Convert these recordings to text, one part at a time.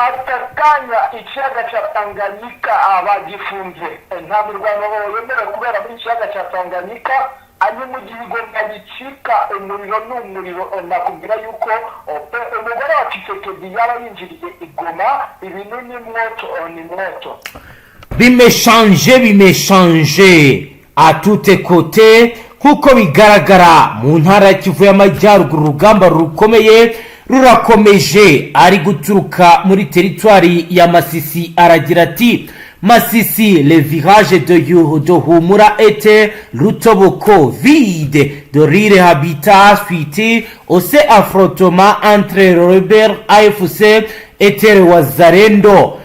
atakanya ikiyaga cya Tanganyika abagifunze nta mirwano yemerewe kubera muri ikiyaga cya Tanganyika ari mu gihugu ngagicika umuriro n'umuriro nakubwira yuko umugore wa Tshisekedi yaba yinjiriye igoma ibintu ni moto bimeshanje à toutes côtés kuko bigaragara mu ntara ya Kivu y'Amajyaruguru urugamba rukomeye rurakomeje ari guturuka muri teritwari ya Masisi aragira ati Masisi, le virage de Humura était Lutoboko, vide de rire habitat suite au affrontement entre rebelles AFC et Wazalendo.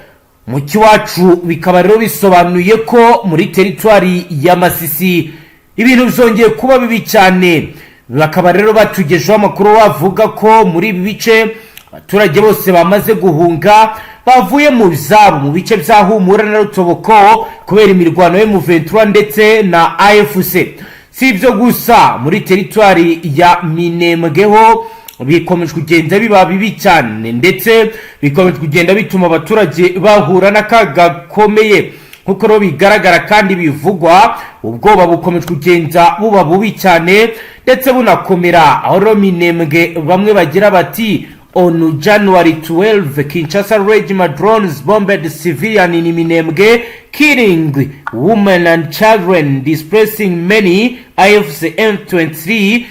Mu kiwacu bikaba rero bisobanuye ko muri teritwari ya Masisi ibintu bizongeye kuba bibi cyane. Bakaba rero batugejeho amakuru bavuga ko muri ibi bice abaturage bose bamaze guhunga bavuye mu zabo mu bice bya Humura na Rutoboko kubera imirwano yo mu M23 ndetse na AFC. Si ibyo gusa muri teritwari ya Minembweho bikomeje kugenda biba bibi cyane ndetse bikomeje kugenda bituma abaturage bahura n'akaga gakomeye kuko ro bigaragara kandi bivugwa ubwoba bukomeje kugenda buba bubi cyane ndetse bunakomera aho ro Minembwe bamwe bagira bati on January 12 Kinshasa regiment drones bombed civilian in Minembwe killing women and children displacing many. AFC M23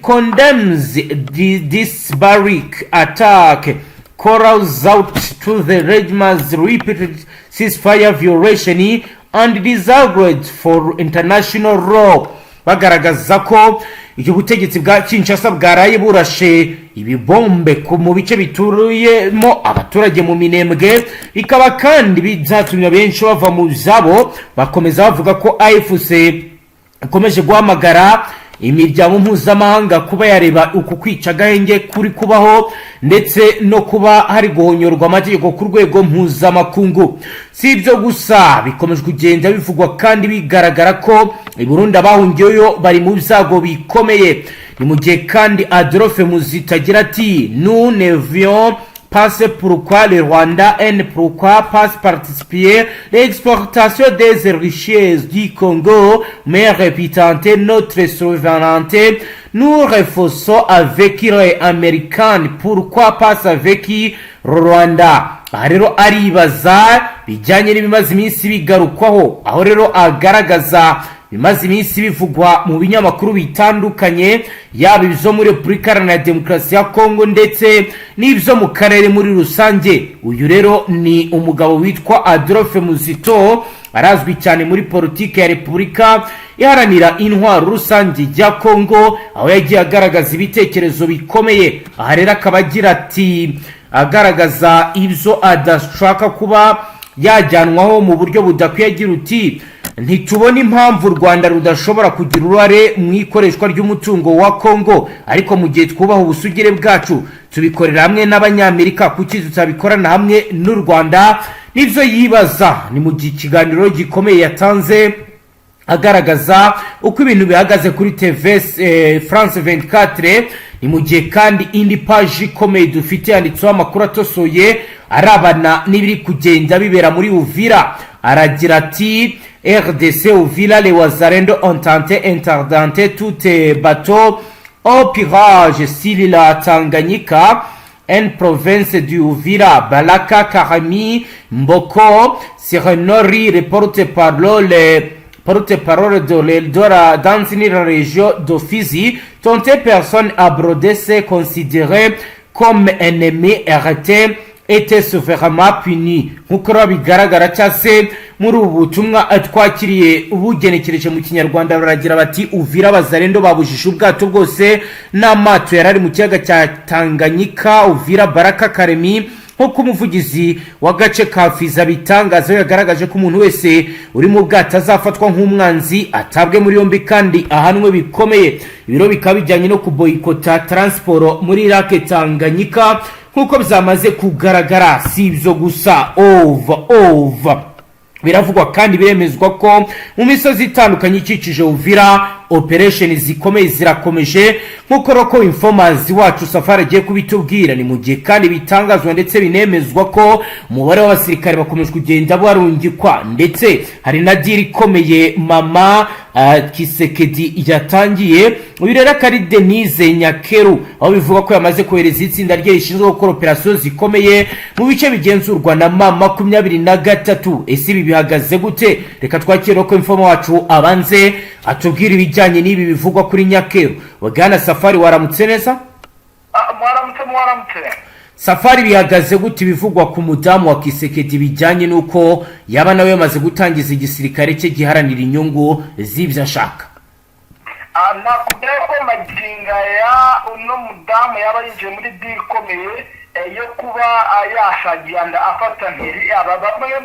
condemns this barrack attack, calls out to the regiment's repeated ceasefire violation and disagreed for international law. Bagaragaza ko icyo butegetsi bwa Kinshasa bwaraye burashe ibibombe ku mu bice bituruyemo abaturage mu Minembwe bikaba kandi bizatumye benshi bava mu zabo bakomeza bavuga ko AFC ikomeje guhamagara imiryango mpuzamahanga kuba yareba uku kwica gahenge kuri kubaho ndetse no kuba hari guhonyorwa amategeko ku rwego mpuzamakungu. Si ibyo gusa bikomeje kugenda bivugwa kandi bigaragara ko i Burundi abahungiyeyo bari mu byago bikomeye. Ni mu gihe kandi Adolphe Muzita agira ati nous ne vions pas pourquoi le Rwanda et pourquoi pas participer l'exportation des richesses du Congo mais répéter notre souveraineté. Nous refusons avec les Américains, pourquoi pas avec le Rwanda. Aha rero aribaza bijyanye n'ibimaze iminsi bigarukwaho aho rero agaragaza bimaze iminsi bivugwa mu binyamakuru bitandukanye yaba ibyo muri Repubulika Iharanira Demokarasi ya Kongo ndetse n'ibyo mu karere muri rusange. Uyu rero ni umugabo witwa Adolphe Muzito arazwi cyane muri politiki ya Repubulika Iharanira Intwaro Rusange ya Kongo aho yagiye agaragaza ibitekerezo bikomeye. Aha rero akaba agira ati agaragaza ibyo adashaka kuba yajyanwaho mu buryo budakwiye agira uti ntitubona impamvu u Rwanda rudashobora kugira uruhare mu ikoreshwa ry'umutungo wa Kongo ariko mu gihe twubaha ubusugire bwacu tubikorera hamwe n'abanyamerika kuki tutabikorana hamwe n'u Rwanda. Nivyo yibaza ni mu kiganiro gikomeye yatanze agaragaza uko ibintu bihagaze kuri TV France 24. Ni mu gihe kandi indi page ikomeye dufite yanditseho amakuru atosoye arabana n'ibiri kugenda bibera muri Uvira. Aragira ati RDC Uvira, les Wazalendo ont tenté interdenter tout bateau au pirage sur la Tanganyika, une province du Uvira, Balaka, Karami, Mboko, Sirenori, porte-parole de l'Eldora dans une région d'Ofizi, tenté personne à broder se considéré comme ennemi arrêté était sévèrement puni. Nkuko bigaragara cyase muri ubu butumwa twakiriye ubugenekereje mu Kinyarwanda baragira bati Uvira Abazalendo babujije ubwato bwose n'amato yarari mu kiyaga cya Tanganyika. Uvira Baraka Karemi nkuko umuvugizi w'agace ka Fiza bitangaza yagaragaje ko umuntu wese uri mu bwato azafatwa nk'umwanzi atabwe muri yombi kandi ahanwe bikomeye. Ibiro bikaba bijyanye no kuboyikota transport muri Lake Tanganyika nkuko byamaze kugaragara. Si ibyo gusa biravugwa kandi biremezwa ko mu misozi itandukanye ikikije Uvira operation zikomeye zirakomeje nk'uko roko informers wacu Safari agiye kubitubwira. Ni mu gihe kandi bitangazwa ndetse binemezwa ko umubare w'abasirikare bakomeje kugenda barungikwa, ndetse hari na deal ikomeye mama Kisekedi yatangiye. Uyu rero akari Denise Nyakeru, aho bivuga ko yamaze kohereza itsinda rye rishinzwe gukora operation zikomeye mu bice bigenzurwa na mama 23. Ese ibi bihagaze gute? Reka twakire ko informa wacu abanze atubwira ibijyanye n'ibi bivugwa kuri Nyakeru. Wagana Safari, waramutse neza? Mwaramutse. Safari, bihagaze gute bivugwa ku mudamu wa Kisekedi bijyanye nuko yaba nawe yamaze gutangiza igisirikare cye giharanira inyungu z'ibyo ashaka? Nakubwira ko maginga ya uno mudamu yaba yinjiye muri deal ikomeye yo kuba yashagiranda afata mpiri aba bamwe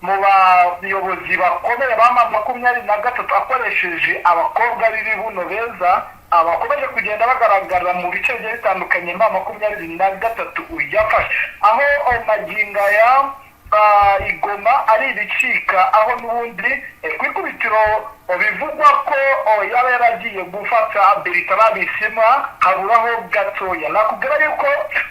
mu bayobozi bakomeye ba mama 23 akoresheje abakobwa b'ibibuno beza abakomeje kugenda bagaragara mu bice bigiye bitandukanye mama 23 yafashe, aho maginga ya Igoma ari ibicika, aho n'ubundi kwikubitiro bivugwa ko yaba yaragiye gufata Bertrand Bisimwa haburaho gatoya. Nakubwira yuko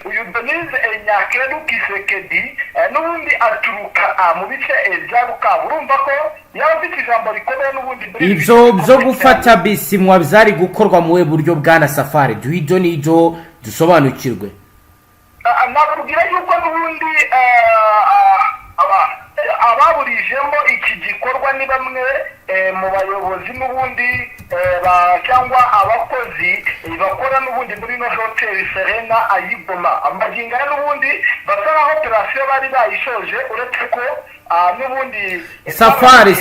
uyu Denise Nyakeru Kisekedi n'ubundi aturuka mu bice bya Bukavu. Urumva ko yaba afite ijambo rikomeye n'ubundi ibyo byo gufata Bisimwa byari gukorwa mu buryo bwa Safari. Duhido nijo dusobanukirwe. Nakubwira yuko n'ubundi ababurijemo iki gikorwa ni bamwe mu bayobozi n'ubundi cyangwa abakozi bakora n'ubundi muri no hotel Serena Ayigoma. Amaginga n'ubundi basara operation bari bayishoje, uretse ko n'ubundi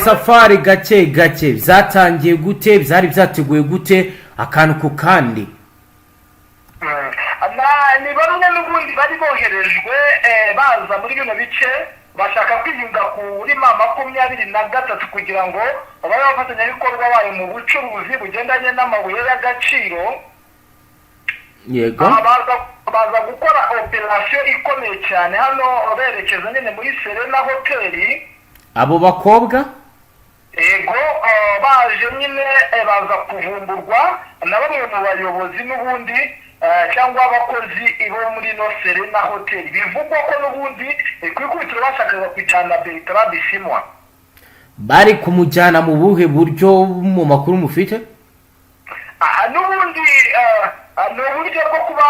Safari gake byatangiye gute, byari byateguye gute akantu ku kandi? Ni bamwe n'ubundi bari boherejwe baza muri bino bice bashaka kwiyunga kuri mama 23 kugira ngo babe bafatanyabikorwa bayo mu bucuruzi bugendanye n'amabuye y'agaciro. Yego, baza gukora operation ikomeye cyane hano berekeza nyine muri Serena Hotel. abo bakobwa Ego baje nyine baza kuvumburwa na bamwe mu bayobozi n'ubundi cyangwa abakozi ibo muri no Serena Hotel. Bivugwa ko n'ubundi kwikubitiro bashakaga kujyana Bertrand Bisimwa. bari kumujyana mu buhe buryo mu makuru mufite? N'ubundi ni uburyo bwo kuba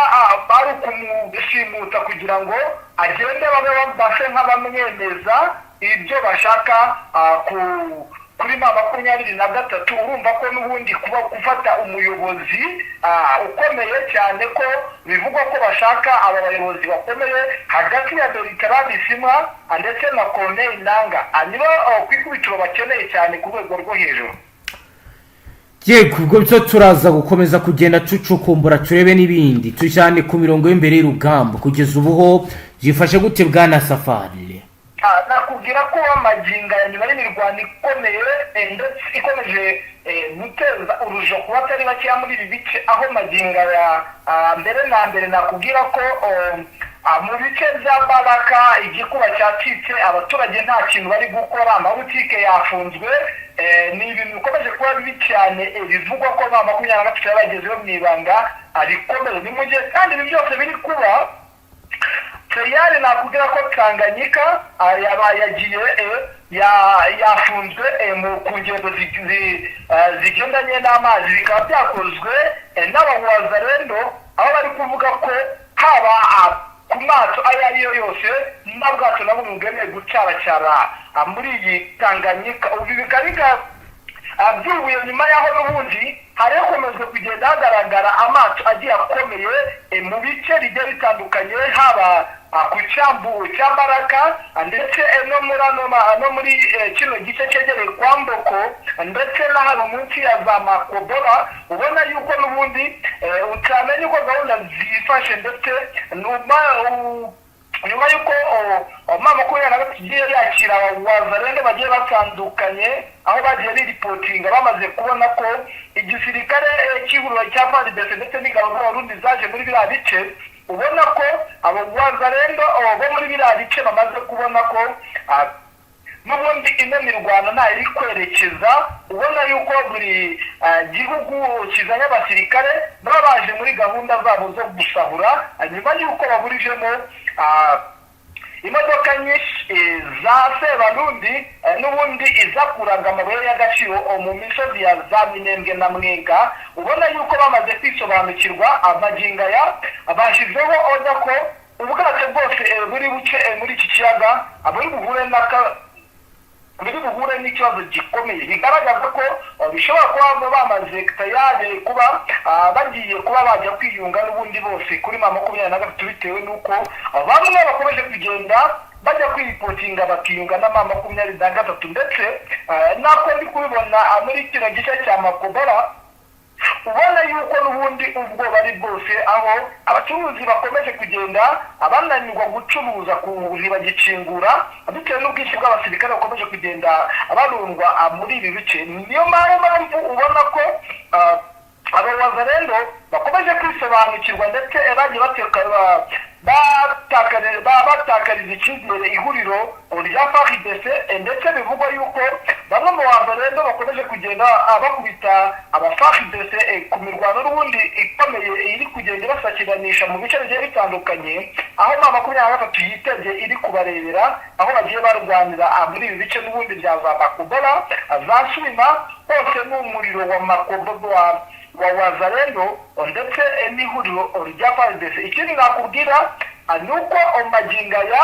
bari kumushimuta kugira ngo agende babe bafashe nk'abamwemeza ibyo bashaka kuri mama 23. Urumva ko n'ubundi kuba gufata umuyobozi ukomeye cyane, ko bivugwa ko bashaka aba bayobozi bakomeye hagati ya Bertrand Bisimwa ndetse na Corneille Nangaa. Nibo kwikubitiro bakeneye cyane ku rwego rwo hejuru. Yego, ubwo byo turaza gukomeza kugenda tucukumbura turebe n'ibindi tujyane ku mirongo y'imbere y'urugamba. Kugeza ubuho yifashe gute bwana Safari? Nakubwira ko amaginga ya nyuma y'imirwano ikomeye ndetse ikomeje guteza urujo ku batari bakeya muri ibi bice, aho maginga ya mbere na mbere nakubwira ko mu bice bya Baraka igikuba cyacitse, abaturage nta kintu bari gukora, amabutike yafunzwe. Ni ibintu bikomeje kuba bibi cyane, bivugwa ko mama 23 bagezeho mu ibanga rikomeye. Ni mu gihe kandi ibi byose biri kuba tayari nakubwira ko Tanganyika yagiye yafunzwe ku ngendo zigendanye n'amazi, bikaba byakozwe n'abawazarendo, aho bari kuvuga ko haba ku mato ayo ariyo yose nta bwato na bumwe bwemewe gucaracara muri iyi Tanganyika. Ubu bikaba byubuye nyuma y'aho n'ubundi hari hakomejwe kugenda hagaragara amato agiye akomeye mu bice bigiye bitandukanye, haba ku cyambu cya Baraka ndetse no muri kino gice cyegereye kwa Mboko ndetse na hano munsi ya za Makobora. Ubona yuko n'ubundi utamenye uko gahunda zifashe, ndetse nyuma yuko mama 23 igiye yakira abazarende bagiye batandukanye, aho bagiye biripotinga bamaze kubona ko igisirikare cy'ihuriro cya FARDC ndetse n'ingabo z'Abarundi zaje muri biriya bice. Ubona ko abo bazarendo bo muri biriya bice bamaze kubona ko n'ubundi ino mirwano ntayo iri kwerekeza, ubona yuko buri gihugu kizanye abasirikare baba baje muri gahunda zabo zo gusahura, nyuma yuko baburijemo imodoka nyinshi za Sebarundi n'ubundi izakuraga amabuye y'agaciro mu misozi ya za Minembwe na Mwenga. Ubona yuko bamaze kwisobanukirwa amaginga ya bashyizeho oda ko ubwato bwose buri buce muri iki kiyaga buri buhure n'ikibazo gikomeye, bigaragaza ko bishobora kuba bamaze tayari kuba bagiye kuba bajya kwiyunga n'ubundi bose kuri M23 bitewe n'uko bamwe bakomeje kugenda bajya kwipotinga bakiyunga na M23, ndetse nako ndi kubibona muri kino gice cya Makobora. Ubona yuko n'ubundi ubwo bari bwose aho abacuruzi bakomeje kugenda abananirwa gucuruza ntibagicingura bitewe n'ubwinshi bw'abasirikare bakomeje kugenda barundwa muri ibi bice. Niyo mpamvu ubona ko Abazalendo bakomeje kwisobanukirwa ndetse bagiye batakariza icyizere ihuriro rya FARDC, ndetse bivugwa yuko bamwe mu Bazalendo bakomeje kugenda bakubita aba-FARDC ku mirwano n'ubundi ikomeye iri kugenda ibasakiranisha mu bice bigiye bitandukanye, aho M23 yiteze iri kubarebera aho bagiye barwanira muri ibi bice n'ubundi bya za Makobora, za Shwima, hose n'umuriro wa Makobora wa Wazalendo ndetse n'ihuriro rya FARDC. Ikindi nakubwira ni uko maginga ya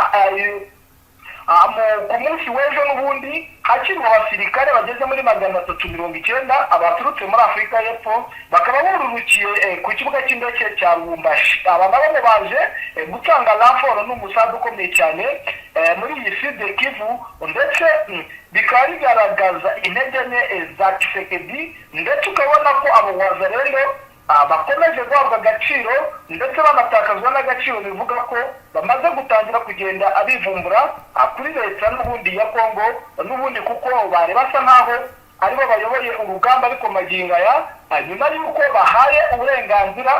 ku munsi w'ejo n'ubundi hakirwa abasirikare bageze muri 390 abaturutse muri Afurika y'Epfo, bakaba bururukiye ku kibuga cy'indege cya Lubumbashi. Aba nabo baje gutanga raporo n'umusanzu ukomeye cyane muri iyi Sud Kivu, ndetse bikaba bigaragaza intege nke za Tshisekedi, ndetse ukabona ko abo Wazalendo bakomeje guhabwa agaciro ndetse banatakazwa n'agaciro, bivuga ko bamaze gutangira kugenda abivumbura kuri leta n'ubundi ya Kongo n'ubundi, kuko bari basa nkaho aribo bayoboye urugamba, ariko maginga ya nyuma y'uko bahaye uburenganzira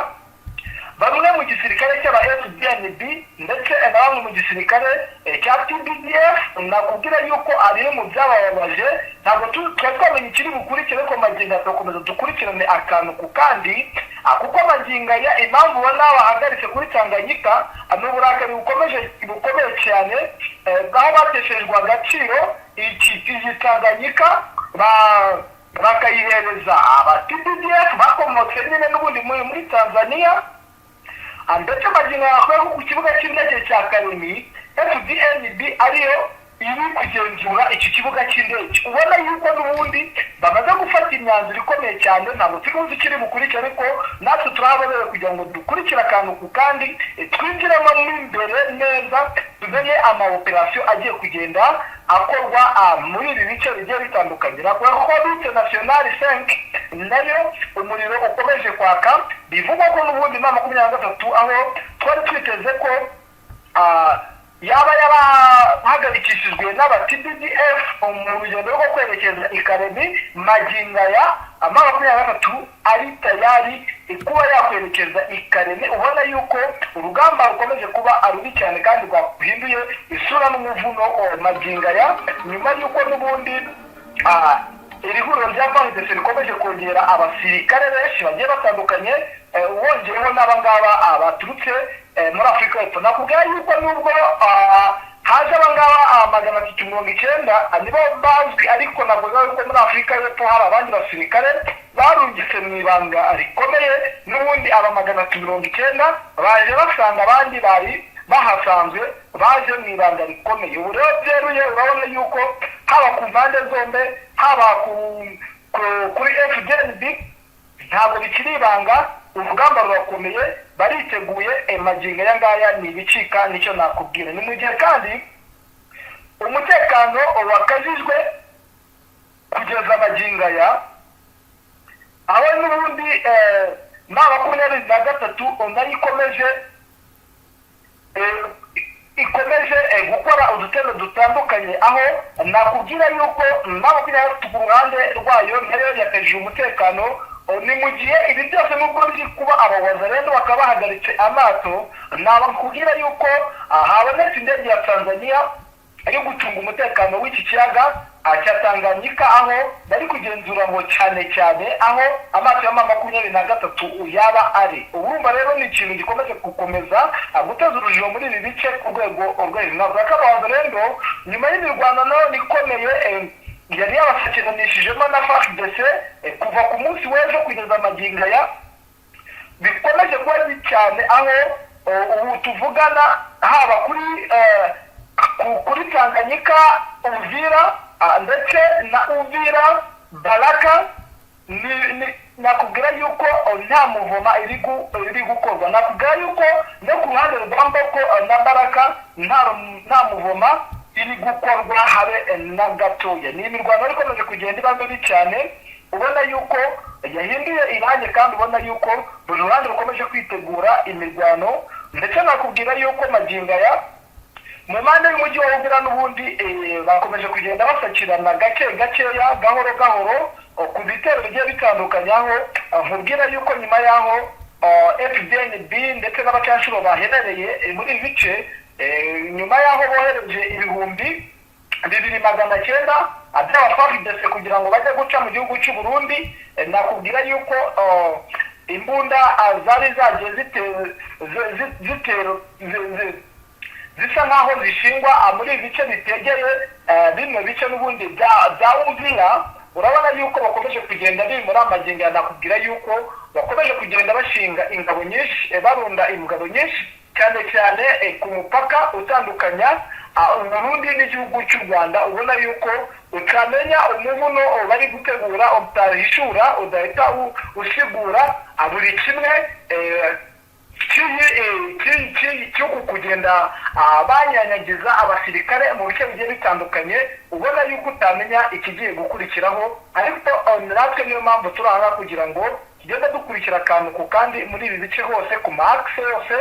bamwe mu gisirikare cy'aba FDNB ndetse na bamwe mu gisirikare cya TPDF, nakubwira yuko ari mu byababaje. Ntabwo twamenye ikiri bukurikire ko maginga tukomeza dukurikirane akantu ku kandi, kuko maginga ya impamvu ubona bahagaritse kuri Tanganyika n'uburakari bukomeye cyane, aho bateshejwe agaciro iyi Tanganyika bakayihereza aba TPDF bakomotse nyine n'ubundi muri Tanzania, ndetse maginga yakorewe ku kibuga cy'indege cya Kalemi FDNB ariyo iri kugenzura iki kibuga cy'indege. Ubona yuko n'ubundi bamaze gufata imyanzuro ikomeye cyane, ntabwo tuzi ikiri bukurikire, ariko natwe turahabonewe kugira ngo dukurikire akantu ku kandi, twinjiremo imbere neza, tumenye amaoperasiyo agiye kugenda akorwa muri ibi bice bigiye bitandukanye. Nakuvuga ko route nationale 5 nayo umuriro ukomeje kwaka, bivugwa ko n'ubundi M23 aho twari twiteze ko yaba yarahagarikishijwe n'aba-TPDF mu rugendo rwo kwerekeza i Kalemi, maginga ya M23 ari tayari kuba yakwerekeza i Kalemi. Ubona yuko urugamba rukomeje kuba rubi cyane kandi rwahinduye isura n'umuvuno maginga ya nyuma y'uko n'ubundi iri huriro rya FARDC rikomeje kongera abasirikare benshi bagiye batandukanye, wongeyeho n'abangaba baturutse muri Afurika y'Epfo. Nakubwira yuko nubwo haje abangaba 390 nibo bazwi, ariko navuga yuko muri Afurika y'Epfo hari abandi basirikare barungitse mu ibanga rikomeye, n'ubundi aba 390 baje basanga abandi bari bahasanzwe baje mu ibanga rikomeye. Ubu rero byeruye urabona yuko haba ku mpande zombi, haba kuri FDNB ntabwo bikiri ibanga, urugamba rurakomeye, bariteguye. Maginga ya ngaya ni ibicika, nicyo nakubwira. Ni mu gihe kandi umutekano wakajijwe kugeza maginga ya aho n'ubundi M23 nayo ikomeje gukora udutendo dutandukanye, aho nakubwira yuko M23 ku ruhande rwayo nayo yakeje umutekano. Ni mu gihe ibi byose nubwo biri kuba Abazalendo bakaba bahagaritse amato, nakubwira yuko habonetse indege ya Tanzania yo gucunga umutekano w'iki kiyaga cya Tanganyika, aho bari kugenzura ngo cyane cyane aho amato ya M23 yaba ari. Urumva rero ni ikintu gikomeje gukomeza guteza urujijo muri ibi bice ku rwego rw'hejuru. Navuga ko abantu rero nyuma y'imirwano nayo ikomeye yari yabasekeranishijemo na FARDC kuva ku munsi w'ejo kugeza amagingo aya, bikomeje kuba bibi cyane, aho ubu tuvugana haba kuri Tanganyika, Uvira ndetse na Uvira Baraka, nakubwira yuko nta muvoma iri gukorwa. Nakubwira yuko no ku ruhande rwa Mboko na Baraka nta muvoma iri gukorwa habe na gatoya. Ni imirwano ikomeje kugenda iba mibi cyane, ubona yuko yahinduye irange, kandi ubona yuko buri ruhande rukomeje kwitegura imirwano. Ndetse nakubwira yuko magingo aya mu mpande y'umujyi wa Uvira n'ubundi bakomeje kugenda basakirana gakeya gahoro ku bitero bigiye bitandukanye, aho nkubwira yuko nyuma y'aho FDNB ndetse n'abacanshuro baherereye muri ibi bice, nyuma y'aho bohereje 2,900 by'abaFARDC kugira ngo bajye guca mu gihugu cy'u Burundi, nakubwira yuko imbunda zari zagiye zisa nkaho zishingwa muri ibi bice bitegeye bimwe bice n'ubundi bya Uvira. Urabona yuko bakomeje kugenda bimura amagingo. Nakubwira yuko bakomeje kugenda bashinga ingabo nyinshi, barunda ingabo nyinshi cyane cyane ku mupaka utandukanya Burundi n'igihugu cy'u Rwanda. Ubona yuko utamenya umuvuno bari gutegura, utahishura, udahita usigura buri kimwe cy'uku kugenda banyanyagiza abasirikare mu bice bigiye bitandukanye. Ubona yuko utamenya ikigiye gukurikiraho, ariko natwe niyo mpamvu turanga kugira ngo tugende dukurikira akantu ku kandi muri ibi bice hose, ku maakse yose,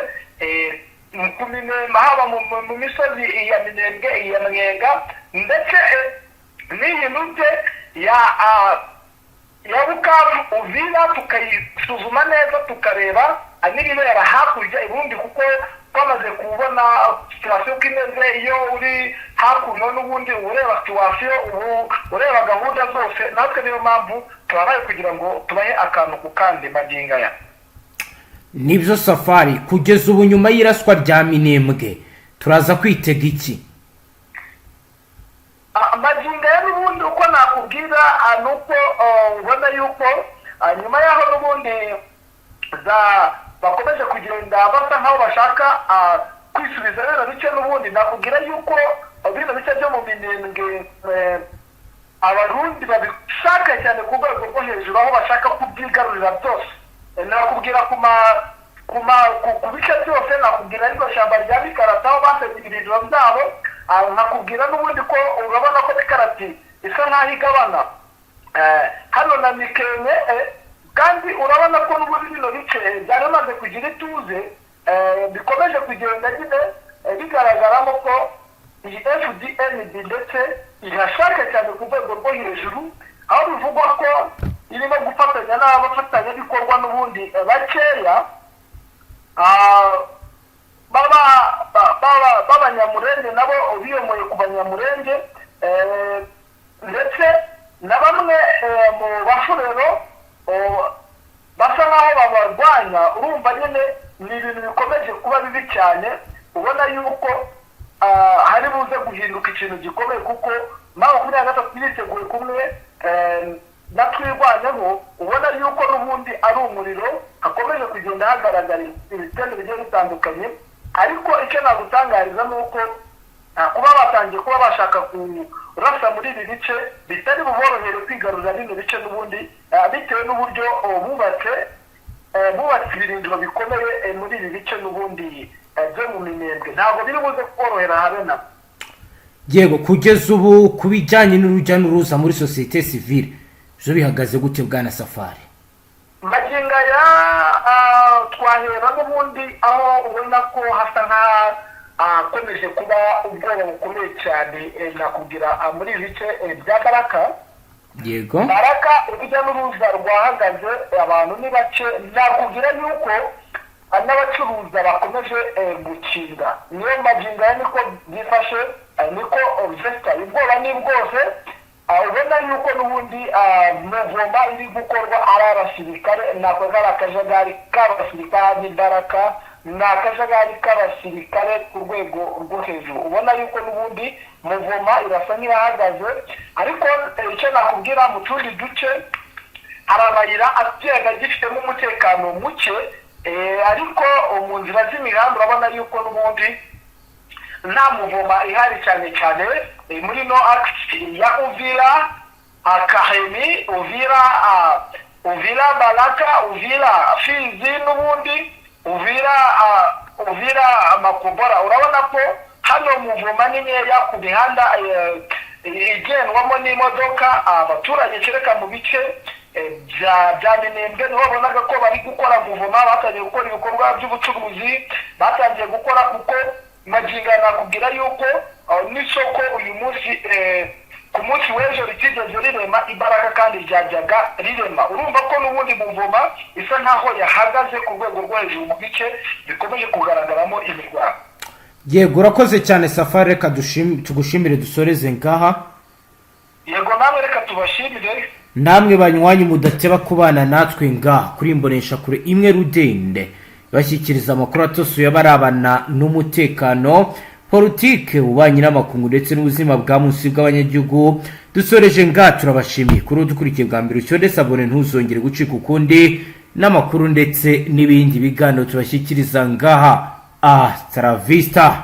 ku minema, haba mu misozi ya Minembwe, iya Mwenga, ndetse n'iyi nute ya Bukavu, Uvira, tukayisuzuma neza tukareba n'ibibera hakurya ibundi, kuko twamaze kubona situwasiyo uko imeze. Iyo uri hakuno n'ubundi ureba situwasiyo, ubu ureba gahunda zose. Natwe niyo mpamvu tubabaye kugira ngo tubahe akantu ku kandi magingo aya. Nibyo Safari, kugeza ubu nyuma y'iraswa rya Minembwe turaza kwitega iki? Magingo aya n'ubundi uko nakubwira nuko ubona yuko nyuma y'aho n'ubundi bakomeje kugenda basa nkaho bashaka kwisubiza bino bice n'ubundi. Nakubwira yuko bino bice byo mu Minembwe abarundi babishaka cyane ku rwego rwo hejuru, aho bashaka kubyigarurira byose. Nakubwira ku bice byose, nakubwira ariko shyamba rya Bikarata aho basetse ibirindiro byabo. Nakubwira n'ubundi ko urabona ko Bikarati isa nkaho igabana hano na Mikenke, kandi urabona ko n'ubundi bino bice byari bimaze kugira ituze, bikomeje kugenda nyine bigaragaramo ko iyi FDNB ndetse irashaka cyane ku rwego rwo hejuru, aho bivugwa ko irimo gufatanya n'abafatanyabikorwa n'ubundi bakeya b'abanyamurenge, nabo biyomoye ku banyamurenge, ndetse na bamwe mu bafurero basa nkaho babarwanya. Urumva nyine ni ibintu bikomeje kuba bibi cyane. Ubona yuko hari buze guhinduka ikintu gikomeye, kuko M23 yiteguye kumwe na twirwanyeho. Ubona yuko n'ubundi ari umuriro, hakomeje kugenda hagaragara ibitendo bigiye bitandukanye. Ariko icyo nagutangariza ni uko kuba batangiye kuba bashaka kurasa muri ibi bice bitari buborohere kwigarurira bino bice n'ubundi, bitewe n'uburyo bubatse ibirindiro bikomeye muri ibi bice n'ubundi byo mu Minembwe. Ntabwo biri buze korohera habe na. Yego, kugeza ubu ku bijyanye n'urujya n'uruza muri sosiyete sivile byo bihagaze gute Bwana Safari? Magingo aya twahera n'ubundi aho ubona ko hasa akomeje kuba ubwoba bukomeye cyane. Nakubwira muri ibi bice bya Baraka. Yego, Baraka urujya n'uruza rwahagaze, abantu ni bake. Nakubwira yuko n'abacuruza bakomeje gukinga. Niyo magingo aya niko byifashe. niko byesitaye ubwoba ni bwose ubona yuko n'ubundi muvoma iri gukorwa ari abasirikare nako ari akajagari k'abasirikare n'imbaraga ni akajagari k'abasirikare ku rwego rwo hejuru ubona yuko n'ubundi muvoma irasa n'irahagaze ariko icyo nakubwira mu tundi duce arabayira agenda gifitemo umutekano muke ariko mu nzira z'imihanda urabona yuko n'ubundi nta muvoma ihari cyane cyane muri no akisi ya Uvira Kahemi Uvira Baraka Uvira Fizi n'ubundi Uvira Makobora urabona ko hano muvoma ni nkeya ku mihanda igendwamo n'imodoka abaturage kereka mu bice bya Minembwe niho babonaga ko bari gukora muvoma batangiye gukora ibikorwa by'ubucuruzi batangiye gukora kuko magingo nakubwira yuko n'isoko uyu munsi ku munsi w'ejo ritigeze rirema imbaraga kandi ryajyaga rirema urumva ko n'ubundi muvoma isa nkaho yahagaze ku rwego rwo hejuru mu bice bikomeje kugaragaramo imirwano. Yego urakoze cyane Safari, reka tugushimire dusoreze ngaha. Yego namwe reka tubashimire namwe banywanyi mudateba kubana natwe ngaha kuri imbonesha kure imwe Rudende bashyikiriza amakuru atosuye abarabana n'umutekano politike ububanyi n'amakungu ndetse n'ubuzima bwa munsi bw'abanyagihugu. Dusoreje ngaha turabashimiye kuri udukurikiye bwa mbere ucyode sabone ntuzongere gucika ukundi n'amakuru ndetse n'ibindi biganiro tubashyikiriza ngaha. Hasta la vista.